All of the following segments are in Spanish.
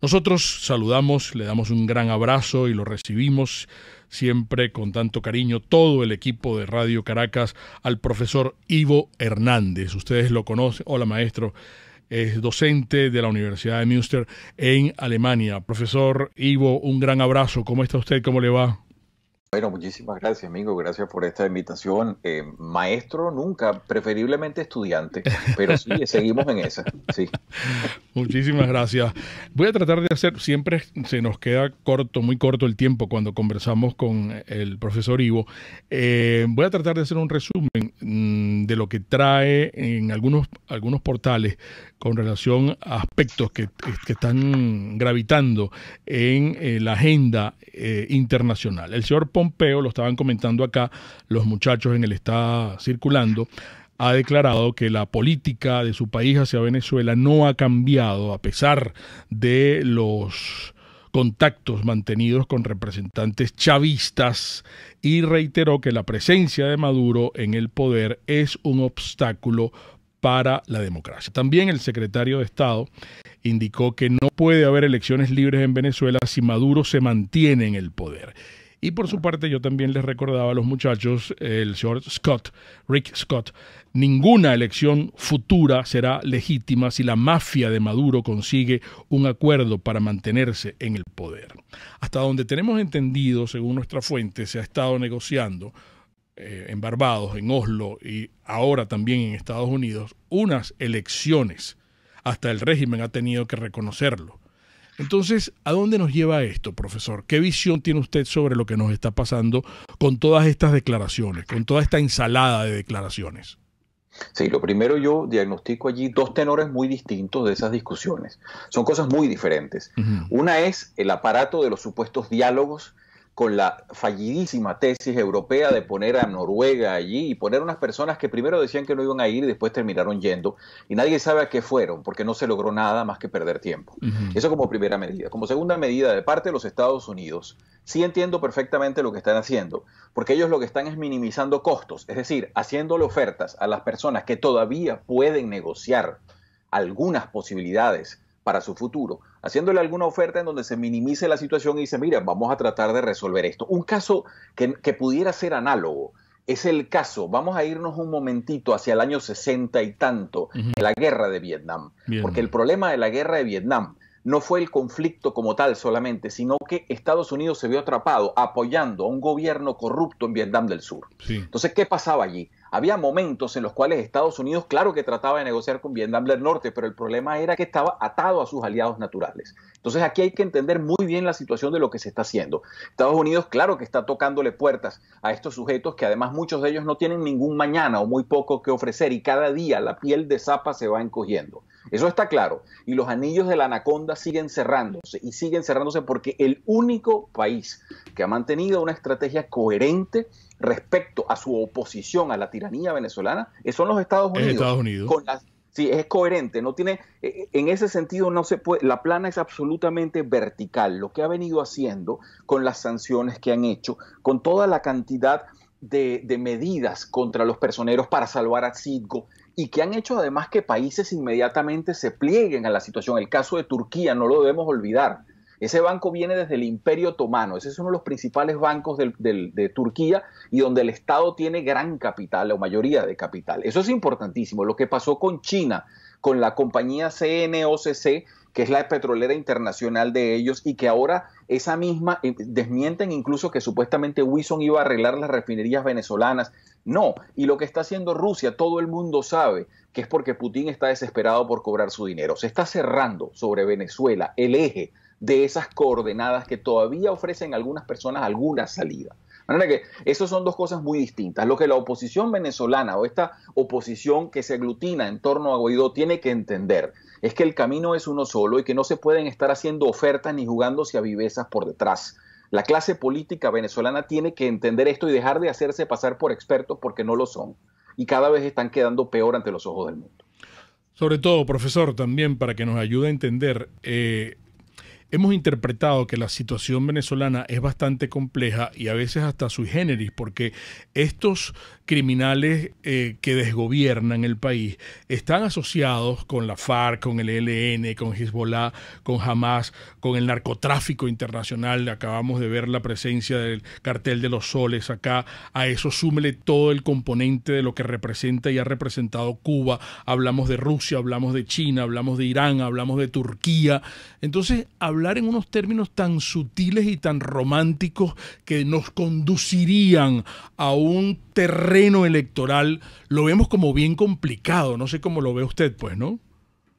Nosotros saludamos, le damos un gran abrazo y lo recibimos siempre con tanto cariño, todo el equipo de Radio Caracas, al profesor Ivo Hernández. Ustedes lo conocen. Hola, maestro. Es docente de la Universidad de Münster en Alemania. Profesor Ivo, un gran abrazo. ¿Cómo está usted? ¿Cómo le va? Bueno, muchísimas gracias, amigo. Gracias por esta invitación. Maestro, nunca, preferiblemente estudiante, pero sí, seguimos en esa. Sí. Muchísimas gracias. Voy a tratar de hacer, siempre se nos queda corto, muy corto el tiempo cuando conversamos con el profesor Ivo. Voy a tratar de hacer un resumen de lo que trae en algunos portales con relación a aspectos que están gravitando en la agenda internacional. El señor Pompeo, lo estaban comentando acá, los muchachos en el está circulando, ha declarado que la política de su país hacia Venezuela no ha cambiado a pesar de los contactos mantenidos con representantes chavistas y reiteró que la presencia de Maduro en el poder es un obstáculo para la democracia. También el secretario de Estado indicó que no puede haber elecciones libres en Venezuela si Maduro se mantiene en el poder. Y por su parte yo también les recordaba a los muchachos, el señor Rick Scott, ninguna elección futura será legítima si la mafia de Maduro consigue un acuerdo para mantenerse en el poder. Hasta donde tenemos entendido, según nuestra fuente, se ha estado negociando en Barbados, en Oslo y ahora también en Estados Unidos, unas elecciones. Hasta el régimen ha tenido que reconocerlo. Entonces, ¿a dónde nos lleva esto, profesor? ¿Qué visión tiene usted sobre lo que nos está pasando con todas estas declaraciones, con toda esta ensalada de declaraciones? Sí, lo primero yo diagnostico allí dos tenores muy distintos de esas discusiones. Son cosas muy diferentes. Una es el aparato de los supuestos diálogos con la fallidísima tesis europea de poner a Noruega allí y poner unas personas que primero decían que no iban a ir y después terminaron yendo y nadie sabe a qué fueron porque no se logró nada más que perder tiempo. Eso como primera medida. Como segunda medida, de parte de los Estados Unidos, sí entiendo perfectamente lo que están haciendo, porque ellos lo que están es minimizando costos, es decir, haciéndole ofertas a las personas que todavía pueden negociar algunas posibilidades para su futuro, haciéndole alguna oferta en donde se minimice la situación y dice, mira, vamos a tratar de resolver esto. Un caso que pudiera ser análogo es el caso, vamos a irnos un momentito hacia el año 60 y tanto, de la guerra de Vietnam, porque el problema de la guerra de Vietnam no fue el conflicto como tal solamente, sino que Estados Unidos se vio atrapado apoyando a un gobierno corrupto en Vietnam del Sur. Sí. Entonces, ¿qué pasaba allí? Había momentos en los cuales Estados Unidos, claro que trataba de negociar con Vietnam del Norte, pero el problema era que estaba atado a sus aliados naturales. Entonces aquí hay que entender muy bien la situación de lo que se está haciendo. Estados Unidos, claro que está tocándole puertas a estos sujetos que además muchos de ellos no tienen ningún mañana o muy poco que ofrecer y cada día la piel de zapa se va encogiendo. Eso está claro. Y los anillos de la anaconda siguen cerrándose porque el único país que ha mantenido una estrategia coherente respecto a su oposición a la tiranía venezolana son los Estados Unidos. Estados Unidos. Sí, es coherente, no tiene, en ese sentido no se puede, la plana es absolutamente vertical, lo que ha venido haciendo con las sanciones que han hecho, con toda la cantidad de medidas contra los personeros para salvar a Citgo y que han hecho además que países inmediatamente se plieguen a la situación. El caso de Turquía, no lo debemos olvidar. Ese banco viene desde el Imperio Otomano, ese es uno de los principales bancos de Turquía y donde el Estado tiene gran capital o mayoría de capital. Eso es importantísimo. Lo que pasó con China, con la compañía CNOOC, que es la petrolera internacional de ellos y que ahora esa misma, desmienten incluso que supuestamente Wilson iba a arreglar las refinerías venezolanas. No, y lo que está haciendo Rusia, todo el mundo sabe que es porque Putin está desesperado por cobrar su dinero. Se está cerrando sobre Venezuela el eje de esas coordenadas que todavía ofrecen a algunas personas alguna salida. De manera que esas son dos cosas muy distintas. Lo que la oposición venezolana o esta oposición que se aglutina en torno a Guaidó tiene que entender es que el camino es uno solo y que no se pueden estar haciendo ofertas ni jugándose a vivezas por detrás. La clase política venezolana tiene que entender esto y dejar de hacerse pasar por expertos porque no lo son. Y cada vez están quedando peor ante los ojos del mundo. Sobre todo, profesor, también para que nos ayude a entender hemos interpretado que la situación venezolana es bastante compleja y a veces hasta sui generis, porque estos criminales que desgobiernan el país están asociados con la FARC, con el ELN, con Hezbollah, con Hamas, con el narcotráfico internacional. Acabamos de ver la presencia del cartel de los soles acá. A eso súmele todo el componente de lo que representa y ha representado Cuba. Hablamos de Rusia, hablamos de China, hablamos de Irán, hablamos de Turquía. Entonces, hablar en unos términos tan sutiles y tan románticos que nos conducirían a un terreno electoral, lo vemos como bien complicado. No sé cómo lo ve usted, pues, ¿no?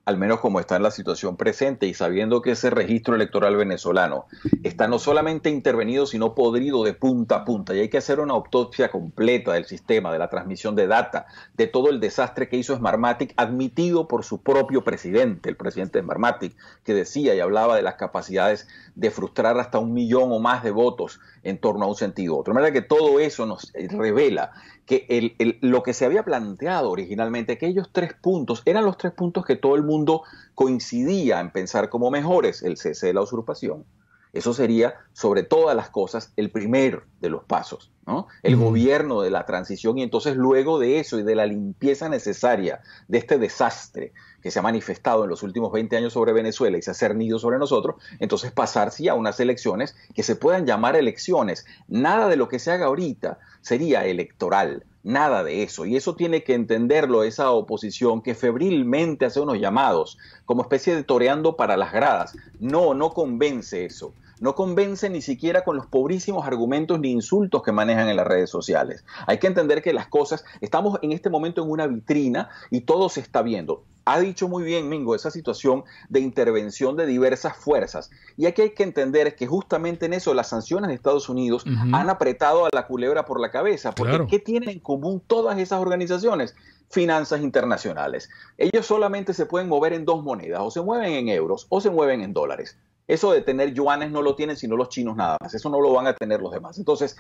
Al menos como está en la situación presente y sabiendo que ese registro electoral venezolano está no solamente intervenido, sino podrido de punta a punta. Y hay que hacer una autopsia completa del sistema, de la transmisión de data, de todo el desastre que hizo Smartmatic, admitido por su propio presidente, el presidente de Smartmatic, que decía y hablaba de las capacidades de frustrar hasta 1 millón o más de votos en torno a un sentido u otro. De manera que todo eso nos revela que lo que se había planteado originalmente, que ellos 3 puntos, eran los 3 puntos que todo el mundo coincidía en pensar como mejores: el cese de la usurpación. Eso sería, sobre todas las cosas, el primero de los pasos, ¿no? El gobierno de la transición, y entonces luego de eso y de la limpieza necesaria de este desastre que se ha manifestado en los últimos 20 años sobre Venezuela y se ha cernido sobre nosotros, entonces pasar sí a unas elecciones que se puedan llamar elecciones. Nada de lo que se haga ahorita sería electoral, nada de eso. Y eso tiene que entenderlo esa oposición que febrilmente hace unos llamados como especie de toreando para las gradas. No convence eso. No convence ni siquiera con los pobrísimos argumentos ni insultos que manejan en las redes sociales. Hay que entender que las cosas, estamos en este momento en una vitrina y todo se está viendo. Ha dicho muy bien Mingo esa situación de intervención de diversas fuerzas. Y aquí hay que entender que justamente en eso las sanciones de Estados Unidos han apretado a la culebra por la cabeza. Porque claro, ¿qué tienen en común todas esas organizaciones? Finanzas internacionales. Ellos solamente se pueden mover en 2 monedas, o se mueven en euros o se mueven en dólares. Eso de tener yuanes no lo tienen sino los chinos nada más. Eso no lo van a tener los demás. Entonces,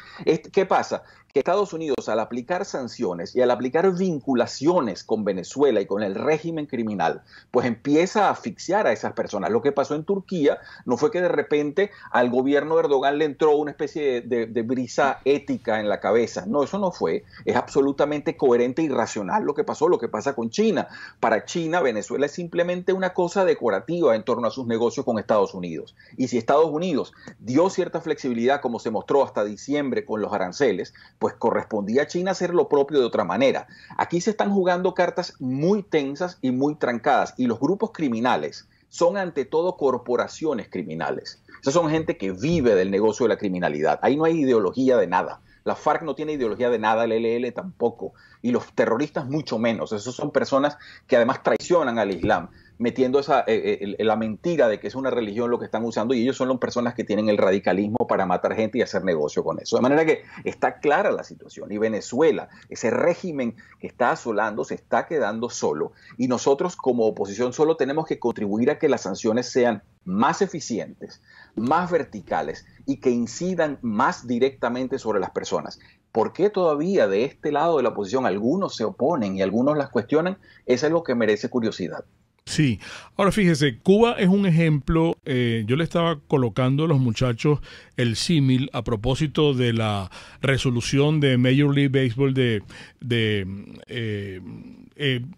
¿qué pasa? Que Estados Unidos, al aplicar sanciones y al aplicar vinculaciones con Venezuela y con el régimen criminal, pues empieza a asfixiar a esas personas. Lo que pasó en Turquía no fue que de repente al gobierno de Erdogan le entró una especie de brisa ética en la cabeza. No, eso no fue. Es absolutamente coherente y racional lo que pasó, lo que pasa con China. Para China, Venezuela es simplemente una cosa decorativa en torno a sus negocios con Estados Unidos. Y si Estados Unidos dio cierta flexibilidad, como se mostró hasta diciembre con los aranceles, pues correspondía a China hacer lo propio de otra manera. Aquí se están jugando cartas muy tensas y muy trancadas, y los grupos criminales son ante todo corporaciones criminales. Esas son gente que vive del negocio de la criminalidad. Ahí no hay ideología de nada. La FARC no tiene ideología de nada, el ELN tampoco, y los terroristas mucho menos. Esos son personas que además traicionan al Islam, metiendo la mentira de que es una religión lo que están usando, y ellos son las personas que tienen el radicalismo para matar gente y hacer negocio con eso. De manera que está clara la situación, y Venezuela, ese régimen que está asolando, se está quedando solo, y nosotros como oposición solo tenemos que contribuir a que las sanciones sean más eficientes, más verticales y que incidan más directamente sobre las personas. ¿Por qué todavía de este lado de la oposición algunos se oponen y algunos las cuestionan? Eso es lo que merece curiosidad. Sí, ahora fíjese, Cuba es un ejemplo. Yo le estaba colocando a los muchachos el símil a propósito de la resolución de Major League Baseball de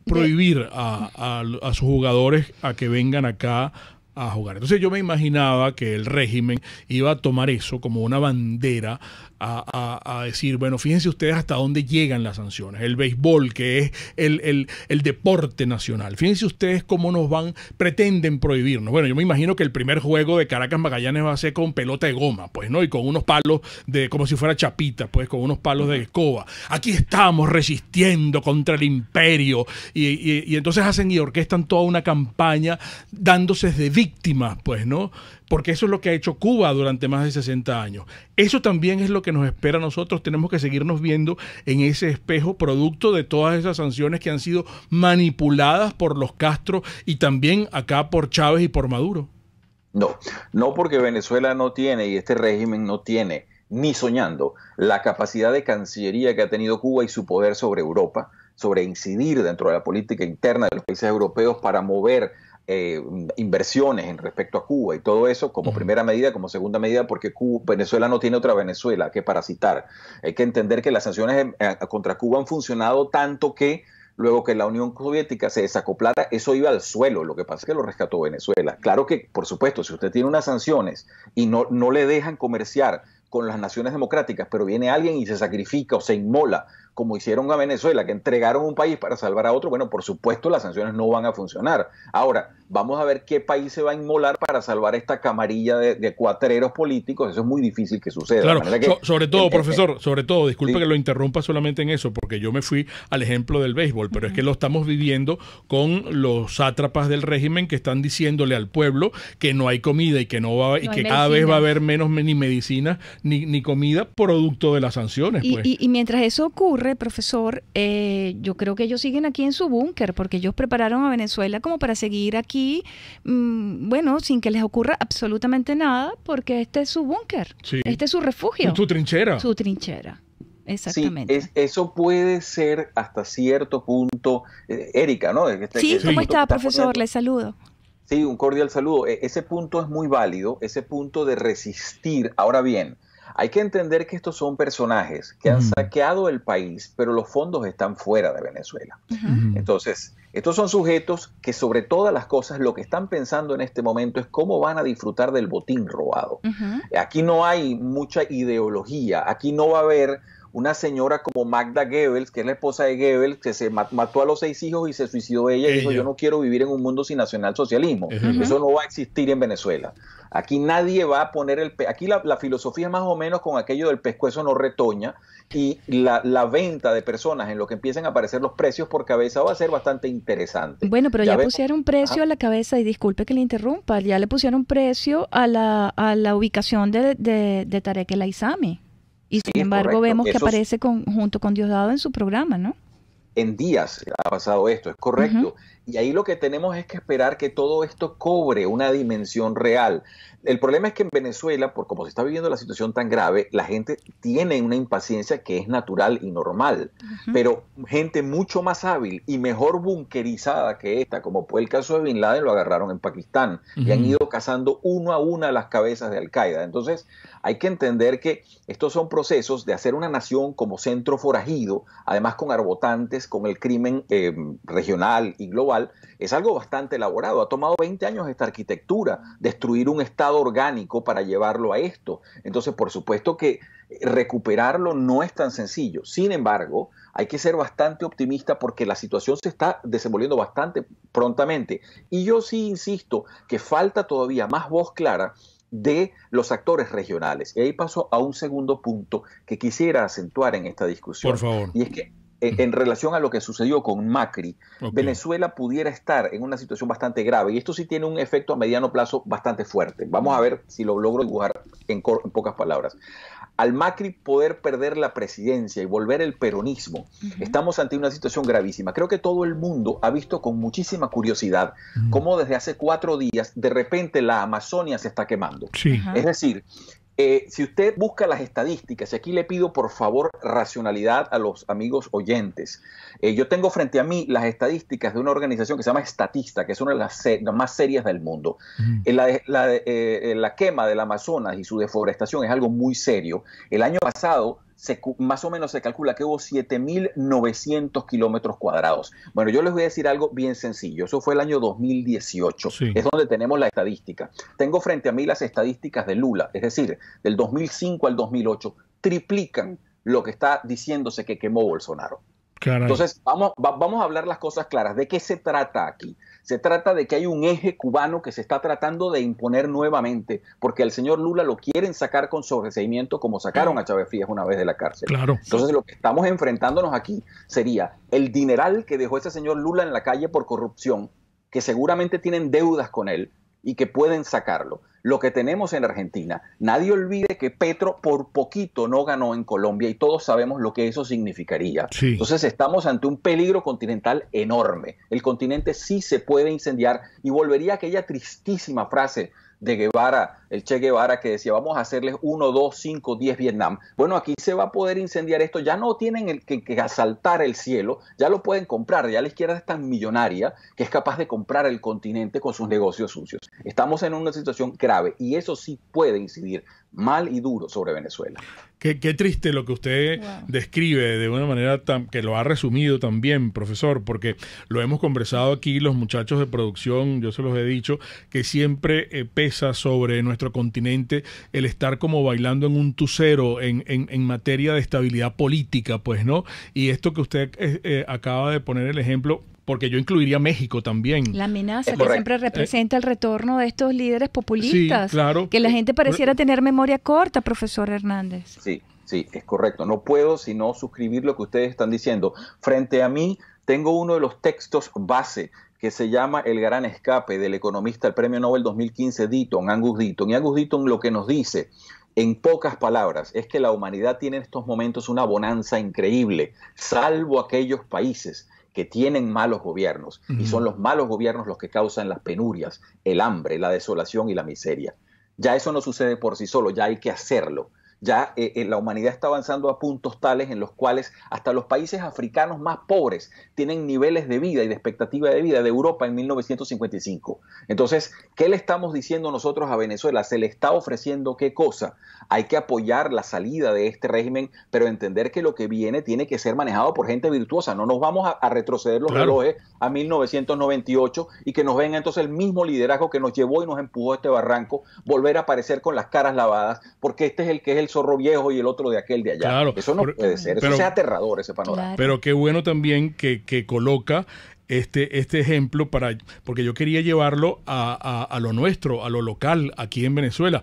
prohibir a sus jugadores a que vengan acá a jugar. Entonces yo me imaginaba que el régimen iba a tomar eso como una bandera a decir, bueno, fíjense ustedes hasta dónde llegan las sanciones. El béisbol, que es el deporte nacional. Fíjense ustedes cómo pretenden prohibirnos. Bueno, yo me imagino que el primer juego de Caracas Magallanes va a ser con pelota de goma, pues, ¿no? Y con unos palos como si fuera chapita, pues, con unos palos de escoba. Aquí estamos resistiendo contra el imperio. Y entonces hacen y orquestan toda una campaña dándose de víctimas, pues, ¿no? Porque eso es lo que ha hecho Cuba durante más de 60 años. Eso también es lo que nos espera a nosotros. Tenemos que seguirnos viendo en ese espejo, producto de todas esas sanciones que han sido manipuladas por los Castro y también acá por Chávez y por Maduro. No porque Venezuela no tiene, y este régimen no tiene, ni soñando, la capacidad de cancillería que ha tenido Cuba y su poder sobre Europa, sobre incidir dentro de la política interna de los países europeos para mover inversiones en respecto a Cuba y todo eso como primera medida, como segunda medida, porque Venezuela no tiene otra Venezuela que parasitar. Hay que entender que las sanciones contra Cuba han funcionado tanto que luego que la Unión Soviética se desacoplara, eso iba al suelo. Lo que pasa es que lo rescató Venezuela. Claro que, por supuesto, si usted tiene unas sanciones y no le dejan comerciar con las naciones democráticas, pero viene alguien y se sacrifica o se inmola, como hicieron a Venezuela, que entregaron un país para salvar a otro, bueno, por supuesto las sanciones no van a funcionar. Ahora, vamos a ver qué país se va a inmolar para salvar esta camarilla de cuatreros políticos. Eso es muy difícil que suceda. Claro, sobre todo, profesor, sobre todo, disculpe sí, que lo interrumpa solamente en eso, porque yo me fui al ejemplo del béisbol, pero es que lo estamos viviendo con los sátrapas del régimen que están diciéndole al pueblo que no hay comida y que no va y que cada vez va a haber menos ni medicina ni comida producto de las sanciones. Pues. Y mientras eso ocurre, profesor, yo creo que ellos siguen aquí en su búnker, porque ellos prepararon a Venezuela como para seguir aquí, bueno, sin que les ocurra absolutamente nada, porque este es su búnker, sí, este es su refugio. Su trinchera. Su trinchera, exactamente. Sí, eso puede ser hasta cierto punto, Erika, ¿no? Sí, ¿cómo está, profesor? Le saludo. Sí, un cordial saludo. Ese punto es muy válido, ese punto de resistir. Ahora bien, hay que entender que estos son personajes que han saqueado el país, pero los fondos están fuera de Venezuela. Entonces, estos son sujetos que sobre todas las cosas lo que están pensando en este momento es cómo van a disfrutar del botín robado. Aquí no hay mucha ideología, aquí no va a haber una señora como Magda Goebbels, que es la esposa de Goebbels, que se mató a los 6 hijos y se suicidó ella y dijo, yo no quiero vivir en un mundo sin nacionalsocialismo. Eso no va a existir en Venezuela. Aquí nadie va a poner aquí la filosofía es más o menos con aquello del pescuezo no retoña, y la venta de personas en lo que empiezan a aparecer los precios por cabeza va a ser bastante interesante. Bueno, pero ya pusieron precio a la cabeza, y disculpe que le interrumpa, ya le pusieron precio a la ubicación de Tarek El Aissami. Y sin embargo vemos que aparece junto con Diosdado en su programa, ¿no? En días ha pasado esto, es correcto. Y ahí lo que tenemos es que esperar que todo esto cobre una dimensión real. El problema es que en Venezuela, por como se está viviendo la situación tan grave, la gente tiene una impaciencia que es natural y normal. Pero gente mucho más hábil y mejor bunkerizada que esta, como fue el caso de Bin Laden, lo agarraron en Pakistán y han ido cazando uno a una las cabezas de Al-Qaeda. Entonces, hay que entender que estos son procesos de hacer una nación como centro forajido, además con arbotantes, con el crimen regional y global, es algo bastante elaborado. Ha tomado 20 años esta arquitectura, destruir un estado orgánico para llevarlo a esto. Entonces, por supuesto que recuperarlo no es tan sencillo. Sin embargo, hay que ser bastante optimista porque la situación se está desenvolviendo bastante prontamente. Y yo sí insisto que falta todavía más voz clara de los actores regionales. Y ahí paso a un segundo punto que quisiera acentuar en esta discusión. Por favor. Y es que en relación a lo que sucedió con Macri, Venezuela pudiera estar en una situación bastante grave, y esto sí tiene un efecto a mediano plazo bastante fuerte. Vamos a ver si lo logro dibujar en pocas palabras. Al Macri poder perder la presidencia y volver el peronismo, estamos ante una situación gravísima. Creo que todo el mundo ha visto con muchísima curiosidad cómo desde hace 4 días de repente la Amazonia se está quemando. Es decir, si usted busca las estadísticas, y aquí le pido por favor racionalidad a los amigos oyentes, yo tengo frente a mí las estadísticas de una organización que se llama Statista, que es una de las más serias del mundo. La quema del Amazonas y su deforestación es algo muy serio. El año pasado más o menos se calcula que hubo 7.900 kilómetros cuadrados. Bueno, yo les voy a decir algo bien sencillo. Eso fue el año 2018. Es donde tenemos la estadística. Tengo frente a mí las estadísticas de Lula, es decir, del 2005 al 2008, triplican lo que está diciéndose que quemó Bolsonaro. Caray. Entonces, vamos a hablar las cosas claras. ¿De qué se trata aquí? Se trata de que hay un eje cubano que se está tratando de imponer nuevamente, porque al señor Lula lo quieren sacar con sobreseimiento, como sacaron a Chávez Frías una vez de la cárcel. Claro. Entonces, lo que estamos enfrentándonos aquí sería el dineral que dejó ese señor Lula en la calle por corrupción, que seguramente tienen deudas con él y que pueden sacarlo. Lo que tenemos en Argentina, nadie olvide que Petro por poquito no ganó en Colombia y todos sabemos lo que eso significaría. Entonces estamos ante un peligro continental enorme. El continente sí se puede incendiar y volvería a aquella tristísima frase de Guevara el Che Guevara, que decía, vamos a hacerles 1, 2, 5, 10 Vietnam. Bueno, aquí se va a poder incendiar esto, ya no tienen que asaltar el cielo, ya lo pueden comprar, ya la izquierda es tan millonaria que es capaz de comprar el continente con sus negocios sucios. Estamos en una situación grave y eso sí puede incidir mal y duro sobre Venezuela. Qué triste lo que usted describe de una manera que lo ha resumido también, profesor, porque lo hemos conversado aquí los muchachos de producción, yo se los he dicho, que siempre pesa sobre nuestro continente el estar como bailando en un tucero en materia de estabilidad política, pues, ¿no? Y esto que usted acaba de poner el ejemplo, porque yo incluiría México también. La amenaza que siempre representa el retorno de estos líderes populistas. Sí, claro. Que la gente pareciera tener memoria corta, profesor Hernández. Sí, es correcto. No puedo sino suscribir lo que ustedes están diciendo. Frente a mí tengo uno de los textos base que se llama El Gran Escape, del economista, el Premio Nobel 2015, Angus Deaton. Y Angus Deaton lo que nos dice, en pocas palabras, es que la humanidad tiene en estos momentos una bonanza increíble, salvo aquellos países que tienen malos gobiernos, y son los malos gobiernos los que causan las penurias, el hambre, la desolación y la miseria. Ya eso no sucede por sí solo, ya hay que hacerlo. Ya la humanidad está avanzando a puntos tales en los cuales hasta los países africanos más pobres tienen niveles de vida y de expectativa de vida de Europa en 1955. Entonces, ¿qué le estamos diciendo nosotros a Venezuela? ¿Se le está ofreciendo qué cosa? Hay que apoyar la salida de este régimen, pero entender que lo que viene tiene que ser manejado por gente virtuosa. No nos vamos a retroceder los relojes a 1998 y que nos venga entonces el mismo liderazgo que nos llevó y nos empujó a este barranco, volver a aparecer con las caras lavadas, porque este es el zorro viejo y el otro de aquel de allá. Claro, eso no puede ser, eso es aterrador, ese panorama. Claro. Pero qué bueno también que coloca este ejemplo porque yo quería llevarlo a lo nuestro, a lo local, aquí en Venezuela.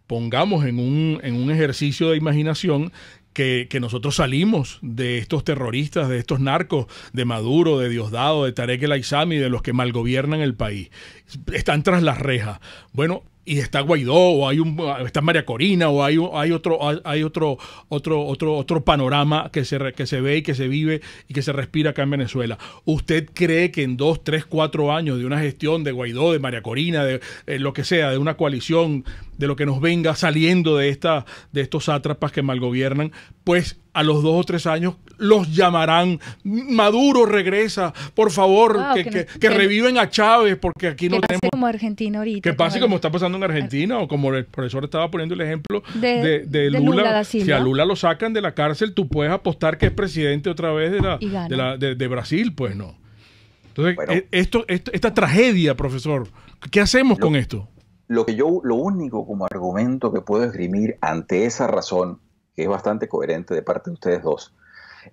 Pongamos en un ejercicio de imaginación que nosotros salimos de estos terroristas, de estos narcos, de Maduro, de Diosdado, de Tarek El Aissami, de los que malgobiernan el país. Están tras las rejas. Bueno, y está Guaidó, o está María Corina, o hay otro panorama que se ve y que se vive y que se respira acá en Venezuela. ¿Usted cree que en 2, 3, 4 años de una gestión de Guaidó, de María Corina, de lo que sea, de una coalición, de lo que nos venga saliendo de estos sátrapas que malgobiernan, pues a los 2 o 3 años los llamarán, Maduro regresa, por favor, que reviven a Chávez, porque aquí no tenemos... Que pase como Argentina ahorita. Que pase como está pasando en Argentina, o como el profesor estaba poniendo el ejemplo de Lula. Si a Lula lo sacan de la cárcel, tú puedes apostar que es presidente otra vez de Brasil, pues no. Entonces, bueno, esta tragedia, profesor, ¿qué hacemos con esto? Lo único como argumento que puedo esgrimir ante esa razón, que es bastante coherente de parte de ustedes dos,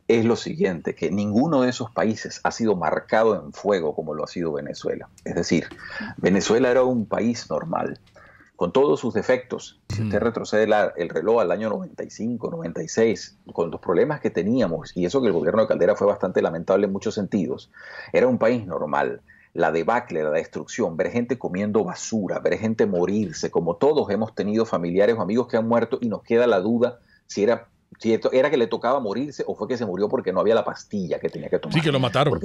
es lo siguiente, que ninguno de esos países ha sido marcado en fuego como lo ha sido Venezuela. Es decir, Venezuela era un país normal, con todos sus defectos. Si usted retrocede el reloj al año 95, 96, con los problemas que teníamos, y eso que el gobierno de Caldera fue bastante lamentable en muchos sentidos, era un país normal. La debacle, la destrucción, ver gente comiendo basura, ver gente morirse, como todos hemos tenido familiares o amigos que han muerto y nos queda la duda si era que le tocaba morirse o fue que se murió porque no había la pastilla que tenía que tomar. Sí, que lo mataron.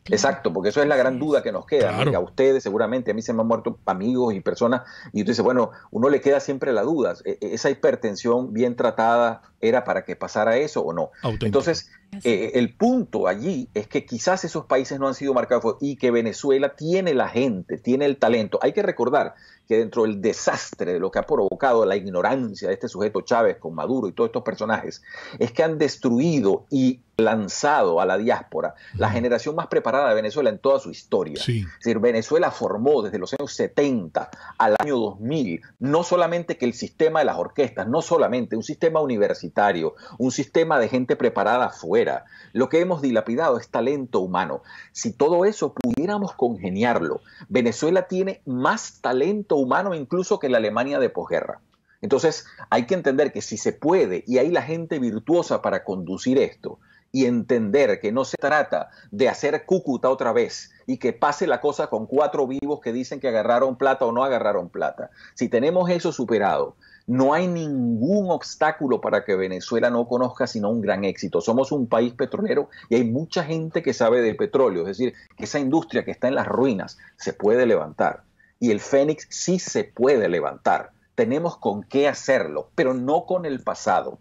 Exacto, porque eso es la gran duda que nos queda. Claro. A ustedes seguramente, a mí se me han muerto amigos y personas, y usted dice, bueno, uno le queda siempre la duda. ¿Esa hipertensión bien tratada era para que pasara eso o no? Auténtico. Entonces, el punto allí es que quizás esos países no han sido marcados y que Venezuela tiene la gente, tiene el talento. Hay que recordar que dentro del desastre de lo que ha provocado la ignorancia de este sujeto Chávez con Maduro y todos estos personajes, es que han destruido y lanzado a la diáspora la generación más preparada de Venezuela en toda su historia. Sí. Es decir, Venezuela formó desde los años 70 al año 2000, no solamente que el sistema de las orquestas, no solamente un sistema universitario, un sistema de gente preparada afuera. Lo que hemos dilapidado es talento humano. Si todo eso pudiéramos congeniarlo, Venezuela tiene más talento humano incluso que la Alemania de posguerra. Entonces hay que entender que si se puede, y hay la gente virtuosa para conducir esto, y entender que no se trata de hacer Cúcuta otra vez y que pase la cosa con 4 vivos que dicen que agarraron plata o no agarraron plata. Si tenemos eso superado, no hay ningún obstáculo para que Venezuela no conozca sino un gran éxito. Somos un país petrolero y hay mucha gente que sabe de petróleo, es decir, que esa industria que está en las ruinas se puede levantar. Y el Fénix sí se puede levantar. tenemos con qué hacerlo, pero no con el pasado.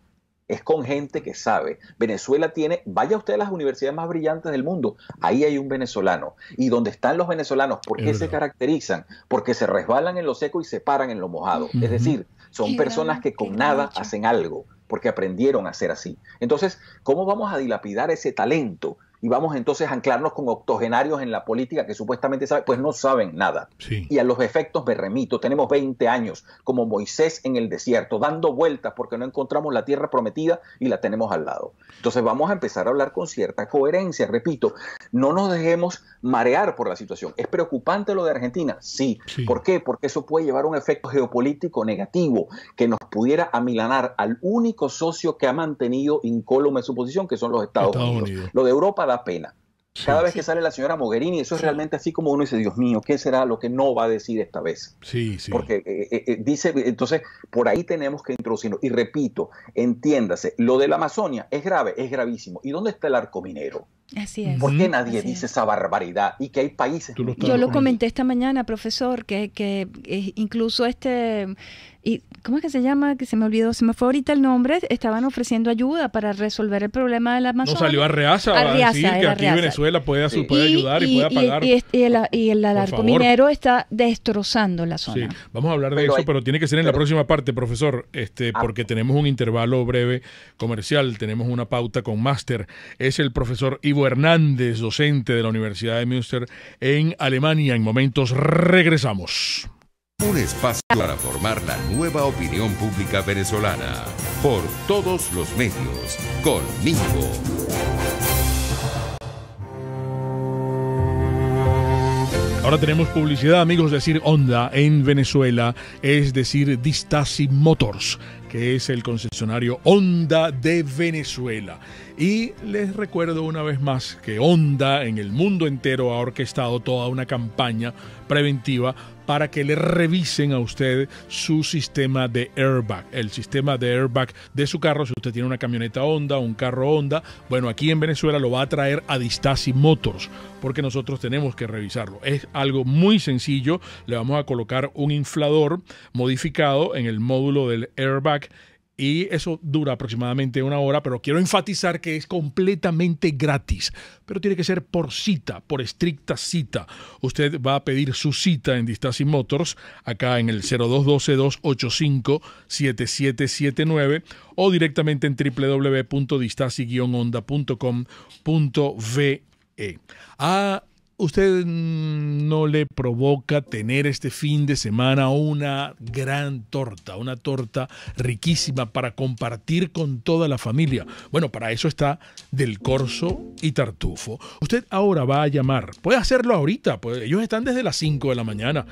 Es con gente que sabe. Venezuela tiene, vaya usted a las universidades más brillantes del mundo, ahí hay un venezolano. Y donde están los venezolanos, ¿por qué se caracterizan? Porque se resbalan en lo seco y se paran en lo mojado. Es decir, son personas que con nada hacen algo, porque aprendieron a hacer así. Entonces, ¿cómo vamos a dilapidar ese talento? Y vamos entonces a anclarnos con octogenarios en la política que supuestamente saben, pues no saben nada. Sí. Y a los efectos me remito, tenemos 20 años como Moisés en el desierto, dando vueltas porque no encontramos la tierra prometida y la tenemos al lado. Entonces vamos a empezar a hablar con cierta coherencia, repito, no nos dejemos marear por la situación. ¿Es preocupante lo de Argentina? Sí. ¿Por qué? Porque eso puede llevar a un efecto geopolítico negativo que nos pudiera amilanar al único socio que ha mantenido incólume su posición, que son los Estados Unidos. Lo de Europa da pena. Cada vez que sale la señora Mogherini, eso es realmente así como uno dice, Dios mío, ¿qué será lo que no va a decir esta vez? Porque dice, entonces, por ahí tenemos que introducirnos. Y repito, entiéndase, lo de la Amazonia es grave, es gravísimo. ¿Y dónde está el arco minero? Así es. ¿Por qué nadie dice esa barbaridad? Y que hay países... Yo lo comenté esta mañana, profesor, que incluso y ¿cómo es que se llama? Que se me olvidó, se me fue ahorita el nombre. Estaban ofreciendo ayuda para resolver el problema de la Amazonia. No salió Arreaza a decir que aquí Venezuela puede ayudar y puede pagar. Y el arco minero está destrozando la zona. Sí, vamos a hablar de eso, pero tiene que ser en la próxima parte, profesor, porque tenemos un intervalo breve comercial, tenemos una pauta con máster. Es el profesor Ivo Hernández, docente de la Universidad de Münster en Alemania. En momentos regresamos. Un espacio para formar la nueva opinión pública venezolana. Por todos los medios. Conmigo. Ahora tenemos publicidad, amigos, es decir, Honda en Venezuela, es decir, Distasi Motors, que es el concesionario Honda de Venezuela. Y les recuerdo una vez más que Honda en el mundo entero ha orquestado toda una campaña preventiva para que le revisen a usted su sistema de airbag, el sistema de airbag de su carro. Si usted tiene una camioneta Honda, un carro Honda, bueno, aquí en Venezuela lo va a traer a Distasi Motors, porque nosotros tenemos que revisarlo. Es algo muy sencillo, le vamos a colocar un inflador modificado en el módulo del airbag, y eso dura aproximadamente 1 hora, pero quiero enfatizar que es completamente gratis. Pero tiene que ser por cita, por estricta cita. Usted va a pedir su cita en Distasi Motors, acá en el 0212-285-7779 o directamente en www.distasi-honda.com.ve. ¿Usted no le provoca tener este fin de semana una gran torta, una torta riquísima para compartir con toda la familia? Bueno, para eso está Del Corso y Tartufo. Usted ahora va a llamar, puede hacerlo ahorita, ellos están desde las 5 de la mañana.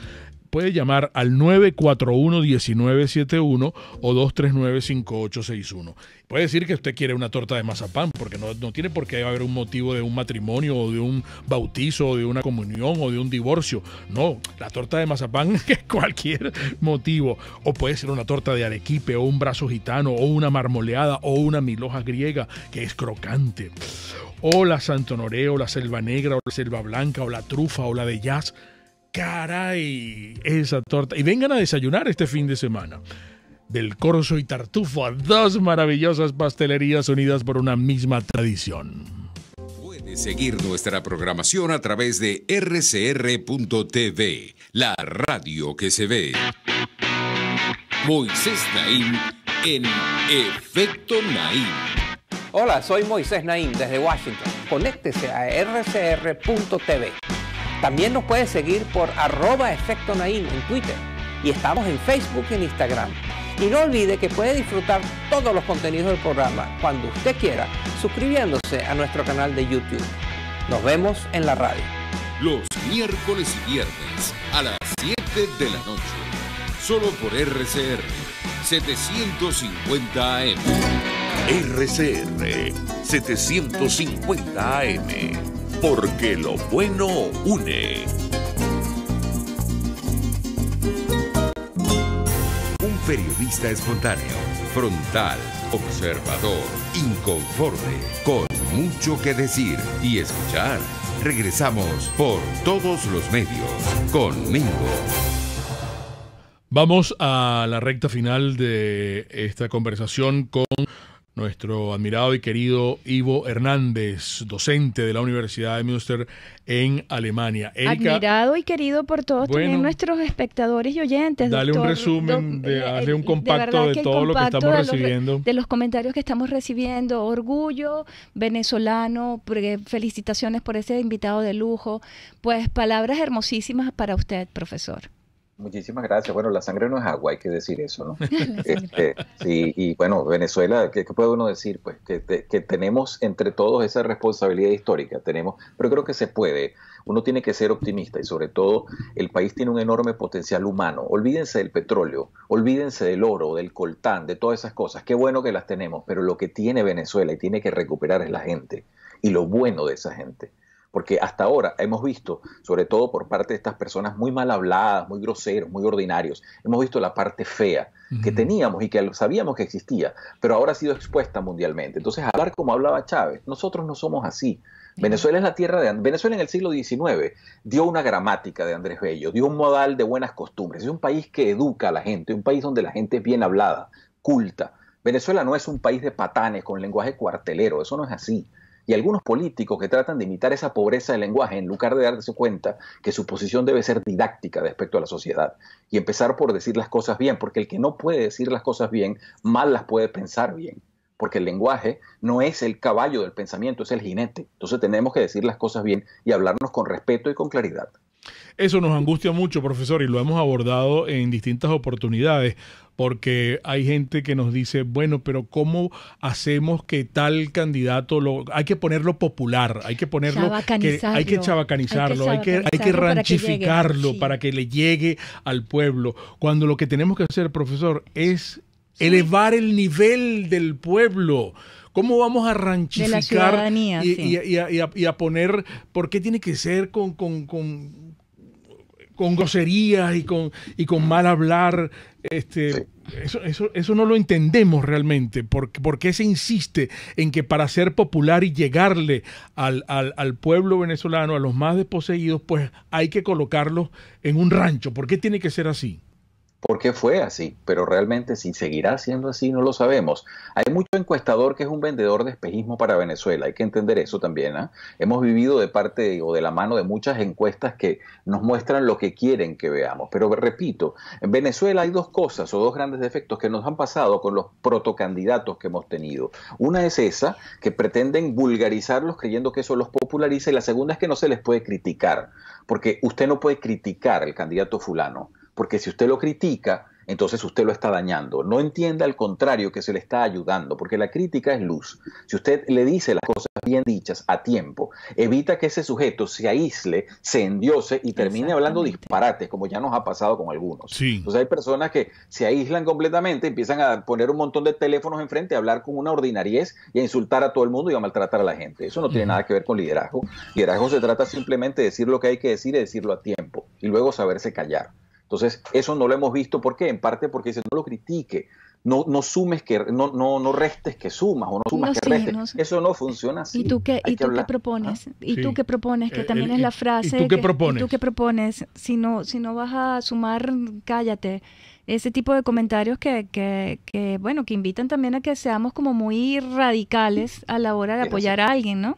Puede llamar al 941-1971 o 239-5861. Puede decir que usted quiere una torta de mazapán, porque no tiene por qué haber un motivo de un matrimonio o de un bautizo o de una comunión o de un divorcio. No, la torta de mazapán es cualquier motivo. O puede ser una torta de arequipe o un brazo gitano o una marmoleada o una milhoja griega que es crocante. O la santonoré o la selva negra o la selva blanca o la trufa o la de jazz. Caray, esa torta. Y vengan a desayunar este fin de semana. Del Corso y Tartufo, 2 maravillosas pastelerías unidas por una misma tradición. Puedes seguir nuestra programación a través de rcr.tv, la radio que se ve. Moisés Naim en Efecto Naim. Hola, soy Moisés Naim desde Washington. Conéctese a rcr.tv. También nos puede seguir por @Efecto Naim en Twitter. Y estamos en Facebook y en Instagram. Y no olvide que puede disfrutar todos los contenidos del programa cuando usted quiera, suscribiéndose a nuestro canal de YouTube. Nos vemos en la radio. Los miércoles y viernes a las 7 de la noche. Solo por RCR 750 AM. RCR 750 AM. Porque lo bueno une. Un periodista espontáneo, frontal, observador, inconforme, con mucho que decir y escuchar. Regresamos por todos los medios. Conmigo. Vamos a la recta final de esta conversación con nuestro admirado y querido Ivo Hernández, docente de la Universidad de Münster en Alemania. Erika, admirado y querido por todos, también nuestros espectadores y oyentes. Dale un resumen, hazle un compacto de todo lo que estamos recibiendo. De los comentarios que estamos recibiendo. Orgullo venezolano, felicitaciones por ese invitado de lujo. Pues palabras hermosísimas para usted, profesor. Muchísimas gracias. Bueno, la sangre no es agua, hay que decir eso, ¿no? Sí, y bueno, Venezuela, ¿qué puede uno decir? Pues que tenemos entre todos esa responsabilidad histórica, pero creo que se puede. Uno tiene que ser optimista y sobre todo el país tiene un enorme potencial humano. Olvídense del petróleo, olvídense del oro, del coltán, de todas esas cosas. Qué bueno que las tenemos, pero lo que tiene Venezuela y tiene que recuperar es la gente y lo bueno de esa gente. Porque hasta ahora hemos visto, sobre todo por parte de estas personas muy mal habladas, muy groseros, muy ordinarios, hemos visto la parte fea que teníamos y que sabíamos que existía, pero ahora ha sido expuesta mundialmente. Entonces, hablar como hablaba Chávez, nosotros no somos así. Venezuela es la tierra de Venezuela en el siglo XIX dio una gramática de Andrés Bello, dio un modal de buenas costumbres. Es un país que educa a la gente, un país donde la gente es bien hablada, culta. Venezuela no es un país de patanes con lenguaje cuartelero, eso no es así. Y algunos políticos que tratan de imitar esa pobreza de lenguaje en lugar de darse cuenta que su posición debe ser didáctica respecto a la sociedad y empezar por decir las cosas bien, porque el que no puede decir las cosas bien, mal las puede pensar bien, porque el lenguaje no es el caballo del pensamiento, es el jinete. Entonces tenemos que decir las cosas bien y hablarnos con respeto y con claridad. Eso nos angustia mucho, profesor, y lo hemos abordado en distintas oportunidades, porque hay gente que nos dice, bueno, pero ¿cómo hacemos que tal candidato hay que ponerlo popular, hay que ponerlo, hay que chabacanizarlo, hay que ranchificarlo para que le llegue al pueblo, cuando lo que tenemos que hacer, profesor, es elevar el nivel del pueblo? ¿Cómo vamos a ranchificar y a poner, por qué tiene que ser con groserías y con mal hablar? Eso no lo entendemos realmente. ¿Por qué se insiste en que para ser popular y llegarle al pueblo venezolano, a los más desposeídos, pues hay que colocarlos en un rancho? ¿Por qué tiene que ser así? Porque fue así, pero realmente si seguirá siendo así no lo sabemos. Hay mucho encuestador que es un vendedor de espejismo para Venezuela, hay que entender eso también, ¿eh? Hemos vivido de parte o de la mano de muchas encuestas que nos muestran lo que quieren que veamos, pero repito, en Venezuela hay dos cosas o dos grandes defectos que nos han pasado con los protocandidatos que hemos tenido. Una es esa, que pretenden vulgarizarlos creyendo que eso los populariza, y la segunda es que no se les puede criticar, porque usted no puede criticar al candidato fulano, porque si usted lo critica, entonces usted lo está dañando. No entienda al contrario que se le está ayudando, porque la crítica es luz. Si usted le dice las cosas bien dichas a tiempo, evita que ese sujeto se aísle, se endiose y termine hablando disparates, como ya nos ha pasado con algunos. Sí. Entonces hay personas que se aíslan completamente, empiezan a poner un montón de teléfonos enfrente, a hablar con una ordinariez y a insultar a todo el mundo y a maltratar a la gente. Eso no tiene nada que ver con liderazgo. Liderazgo se trata simplemente de decir lo que hay que decir y decirlo a tiempo, y luego saberse callar. Entonces, eso no lo hemos visto. ¿Por qué? En parte porque dice, no lo critique, no sumes que, no restes que sumas, o no sumas que restes. Eso no funciona así. ¿Y tú qué propones? ¿Ah? ¿Y tú qué propones? Que también es la frase. ¿Y tú qué propones? ¿Y tú qué propones? Si no vas a sumar, cállate. Ese tipo de comentarios que invitan también a que seamos como muy radicales a la hora de apoyar a alguien, ¿no?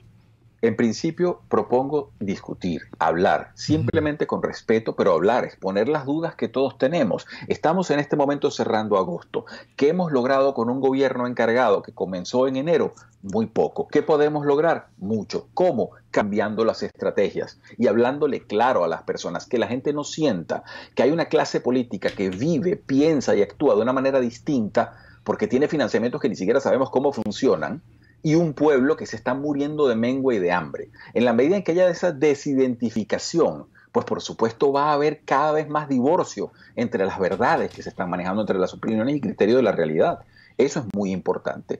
En principio propongo discutir, hablar, simplemente con respeto, pero hablar, exponer las dudas que todos tenemos. Estamos en este momento cerrando agosto. ¿Qué hemos logrado con un gobierno encargado que comenzó en enero? Muy poco. ¿Qué podemos lograr? Mucho. ¿Cómo? Cambiando las estrategias y hablándole claro a las personas, que la gente no sienta que hay una clase política que vive, piensa y actúa de una manera distinta porque tiene financiamientos que ni siquiera sabemos cómo funcionan, y un pueblo que se está muriendo de mengue y de hambre. En la medida en que haya esa desidentificación, pues por supuesto va a haber cada vez más divorcio entre las verdades que se están manejando, entre las opiniones y criterios de la realidad. Eso es muy importante.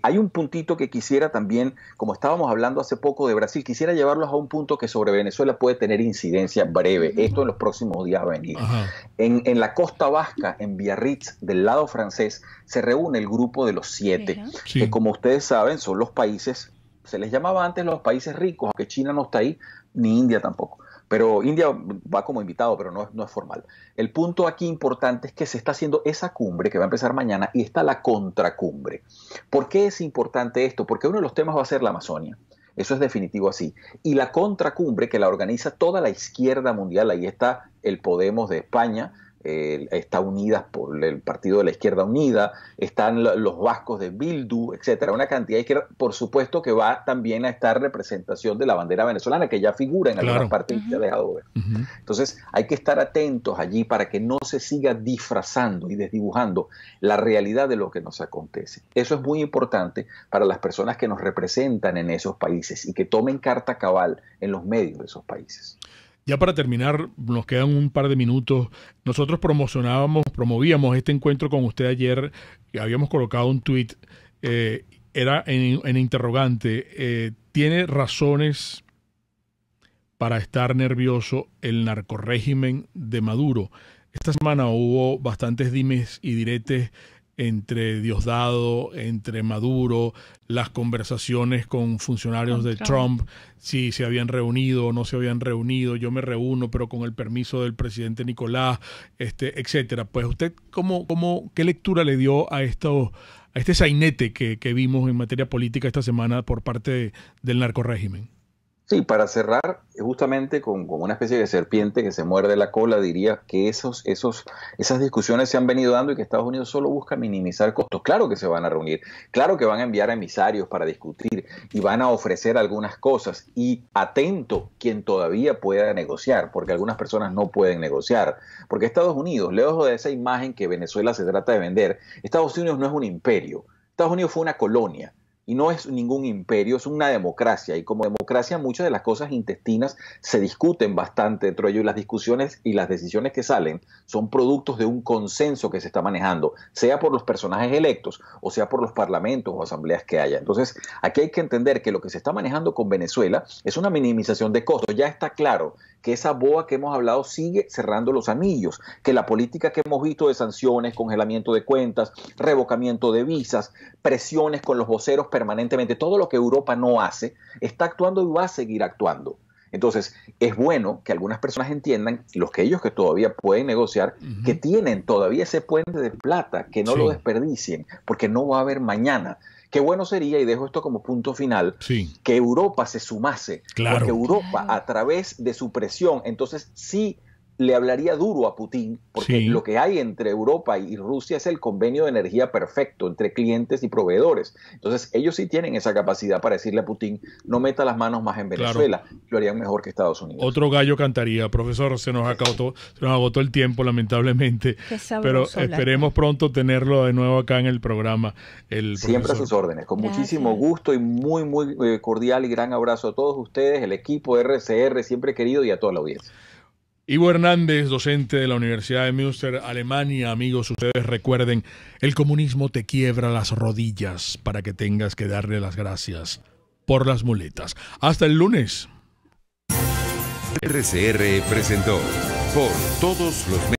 Hay un puntito que quisiera también, como estábamos hablando hace poco de Brasil, quisiera llevarlos a un punto que sobre Venezuela puede tener incidencia breve. Esto en los próximos días va a venir. En la costa vasca, en Biarritz, del lado francés, se reúne el grupo de los 7, que como ustedes saben son los países, se les llamaba antes los países ricos, aunque China no está ahí, ni India tampoco. pero India va como invitado, pero no es formal. El punto aquí importante es que se está haciendo esa cumbre que va a empezar mañana y está la contracumbre. ¿Por qué es importante esto? Porque uno de los temas va a ser la Amazonia. Eso es definitivo así. Y la contracumbre que la organiza toda la izquierda mundial, ahí está el Podemos de España, está Unidas por el Partido de la Izquierda Unida, están los vascos de Bildu, etcétera, una cantidad de izquierda. Por supuesto que va también a estar representación de la bandera venezolana, que ya figura en algunas partes y se ha dejado ver. Entonces hay que estar atentos allí para que no se siga disfrazando y desdibujando la realidad de lo que nos acontece. Eso es muy importante para las personas que nos representan en esos países y que tomen carta cabal en los medios de esos países. Ya para terminar, nos quedan un par de minutos. Nosotros promovíamos este encuentro con usted ayer. Habíamos colocado un tuit, era en interrogante. ¿Tiene razones para estar nervioso el narcorrégimen de Maduro? Esta semana hubo bastantes dimes y diretes entre Diosdado, entre Maduro, las conversaciones con funcionarios de Trump, si se habían reunido o no se habían reunido, yo me reúno, pero con el permiso del presidente Nicolás, etcétera. Pues usted, ¿qué lectura le dio a este sainete que vimos en materia política esta semana por parte del narcorrégimen? Sí, para cerrar, justamente con una especie de serpiente que se muerde la cola, diría que esas discusiones se han venido dando y que Estados Unidos solo busca minimizar costos. Claro que se van a reunir, claro que van a enviar emisarios para discutir y van a ofrecer algunas cosas. Y atento quien todavía pueda negociar, porque algunas personas no pueden negociar. Porque Estados Unidos, lejos de esa imagen que Venezuela se trata de vender, Estados Unidos no es un imperio. Estados Unidos fue una colonia. Y no es ningún imperio, es una democracia. Y como democracia muchas de las cosas intestinas se discuten bastante dentro de ello. Y las discusiones y las decisiones que salen son productos de un consenso que se está manejando, sea por los personajes electos o sea por los parlamentos o asambleas que haya. Entonces, aquí hay que entender que lo que se está manejando con Venezuela es una minimización de costos. Ya está claro que esa boa que hemos hablado sigue cerrando los anillos, que la política que hemos visto de sanciones, congelamiento de cuentas, revocamiento de visas, presiones con los voceros permanentemente, todo lo que Europa no hace, está actuando y va a seguir actuando. Entonces, es bueno que algunas personas entiendan, ellos que todavía pueden negociar, que tienen todavía ese puente de plata, que no lo desperdicien, porque no va a haber mañana. Qué bueno sería, y dejo esto como punto final, que Europa se sumase, porque Europa, a través de su presión, entonces sí le hablaría duro a Putin, porque lo que hay entre Europa y Rusia es el convenio de energía perfecto entre clientes y proveedores. Entonces ellos sí tienen esa capacidad para decirle a Putin, no meta las manos más en Venezuela, lo harían mejor que Estados Unidos. Otro gallo cantaría, profesor, se nos agotó el tiempo lamentablemente, pero esperemos pronto tenerlo de nuevo acá en el programa. Siempre a sus órdenes, con muchísimo gusto y muy cordial y gran abrazo a todos ustedes, el equipo de RCR, siempre querido, y a toda la audiencia. Ivo Hernández, docente de la Universidad de Münster, Alemania. Amigos, ustedes recuerden, el comunismo te quiebra las rodillas para que tengas que darle las gracias por las muletas. Hasta el lunes. RCR presentó Por Todos los